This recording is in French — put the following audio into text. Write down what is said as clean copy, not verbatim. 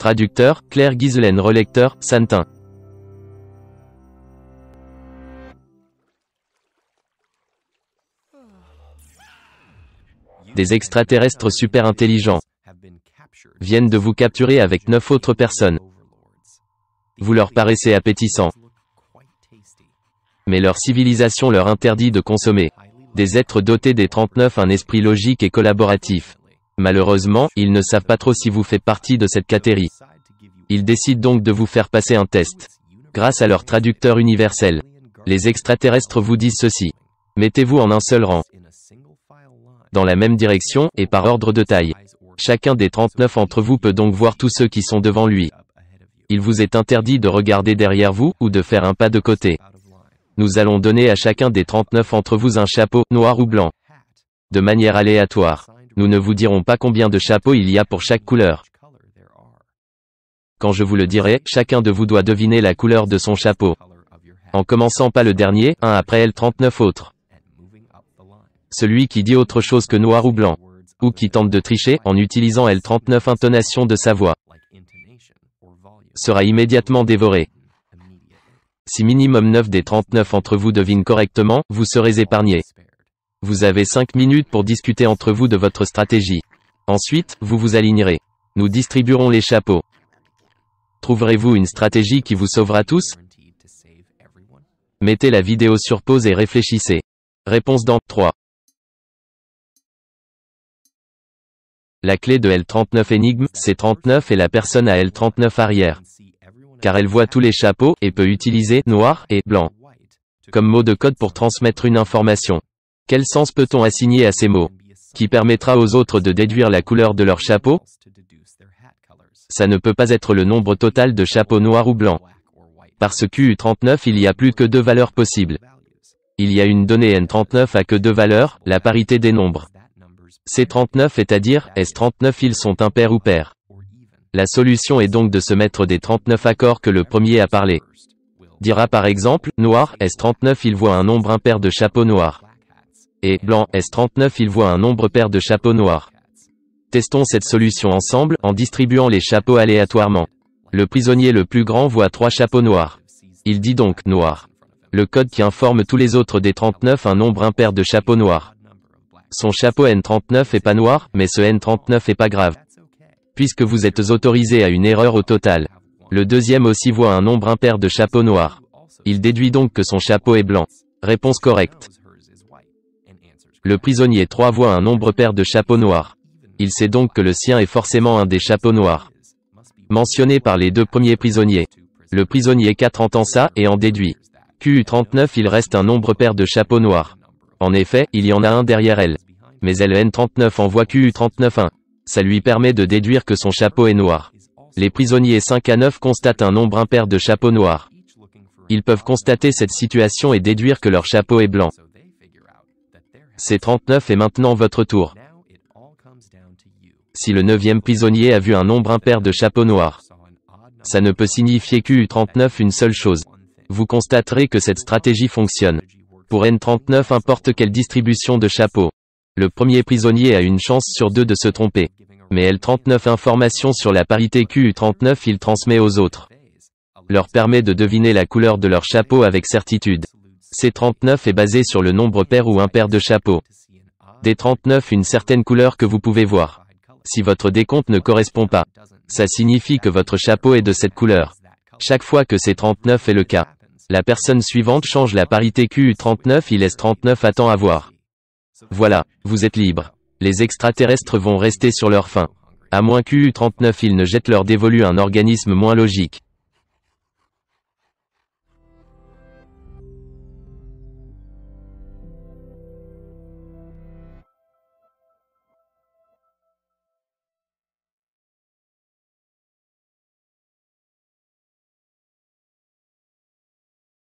Traducteur, Claire Ghislaine. Relecteur, Santin. Des extraterrestres super intelligents viennent de vous capturer avec 9 autres personnes. Vous leur paraissez appétissants. Mais leur civilisation leur interdit de consommer. Des êtres dotés des 39, un esprit logique et collaboratif. Malheureusement, ils ne savent pas trop si vous faites partie de cette catégorie. Ils décident donc de vous faire passer un test. Grâce à leur traducteur universel, les extraterrestres vous disent ceci. Mettez-vous en un seul rang, dans la même direction, et par ordre de taille. Chacun des 39 entre vous peut donc voir tous ceux qui sont devant lui. Il vous est interdit de regarder derrière vous, ou de faire un pas de côté. Nous allons donner à chacun des 39 entre vous un chapeau, noir ou blanc. De manière aléatoire. Nous ne vous dirons pas combien de chapeaux il y a pour chaque couleur. Quand je vous le dirai, chacun de vous doit deviner la couleur de son chapeau. En commençant pas le dernier, un après L39 autres. Celui qui dit autre chose que noir ou blanc, ou qui tente de tricher, en utilisant L39 intonation de sa voix, sera immédiatement dévoré. Si minimum 9 des 39 entre vous devinent correctement, vous serez épargnés. Vous avez 5 minutes pour discuter entre vous de votre stratégie. Ensuite, vous vous alignerez. Nous distribuerons les chapeaux. Trouverez-vous une stratégie qui vous sauvera tous? Mettez la vidéo sur pause et réfléchissez. Réponse dans 3. La clé de L39 énigme, c'est 39 et la personne à L39 arrière. Car elle voit tous les chapeaux, et peut utiliser noir et blanc comme mot de code pour transmettre une information. Quel sens peut-on assigner à ces mots, qui permettra aux autres de déduire la couleur de leur chapeau? Ça ne peut pas être le nombre total de chapeaux noirs ou blancs. Parce que U39 il y a plus que 2 valeurs possibles. Il y a une donnée N39 à que 2 valeurs, la parité des nombres. C39 est à dire, S39 ils sont impairs ou pairs. La solution est donc de se mettre des 39 accords que le premier a parlé. Dira par exemple, noir, S39 il voit un nombre impair de chapeaux noirs. Et, blanc, S39 il voit un nombre pair de chapeaux noirs. Testons cette solution ensemble, en distribuant les chapeaux aléatoirement. Le prisonnier le plus grand voit 3 chapeaux noirs. Il dit donc, noir. Le code qui informe tous les autres des 39 un nombre impair de chapeaux noirs. Son chapeau N39 est pas noir, mais ce N39 est pas grave. Puisque vous êtes autorisé à une erreur au total. Le deuxième aussi voit un nombre impair de chapeaux noirs. Il déduit donc que son chapeau est blanc. Réponse correcte. Le prisonnier 3 voit un nombre pair de chapeaux noirs. Il sait donc que le sien est forcément un des chapeaux noirs mentionné par les 2 premiers prisonniers. Le prisonnier 4 entend ça, et en déduit. QU39 il reste un nombre pair de chapeaux noirs. En effet, il y en a un derrière elle. Mais elle N39 envoie QU39 1. Ça lui permet de déduire que son chapeau est noir. Les prisonniers 5 à 9 constatent un nombre impair de chapeaux noirs. Ils peuvent constater cette situation et déduire que leur chapeau est blanc. C39 est maintenant votre tour. Si le 9e prisonnier a vu un nombre impair de chapeaux noirs, ça ne peut signifier QU39 une seule chose. Vous constaterez que cette stratégie fonctionne. Pour N39 importe quelle distribution de chapeaux. Le premier prisonnier a une chance sur 2 de se tromper. Mais L39 information sur la parité QU39 il transmet aux autres. Leur permet de deviner la couleur de leur chapeau avec certitude. C39 est basé sur le nombre pair ou impair de chapeaux. D39 une certaine couleur que vous pouvez voir. Si votre décompte ne correspond pas, ça signifie que votre chapeau est de cette couleur. Chaque fois que C39 est le cas, la personne suivante change la parité QU39 il laisse 39 attend à voir. Voilà, vous êtes libre. Les extraterrestres vont rester sur leur faim. À moins QU39 ils ne jettent leur dévolu un organisme moins logique.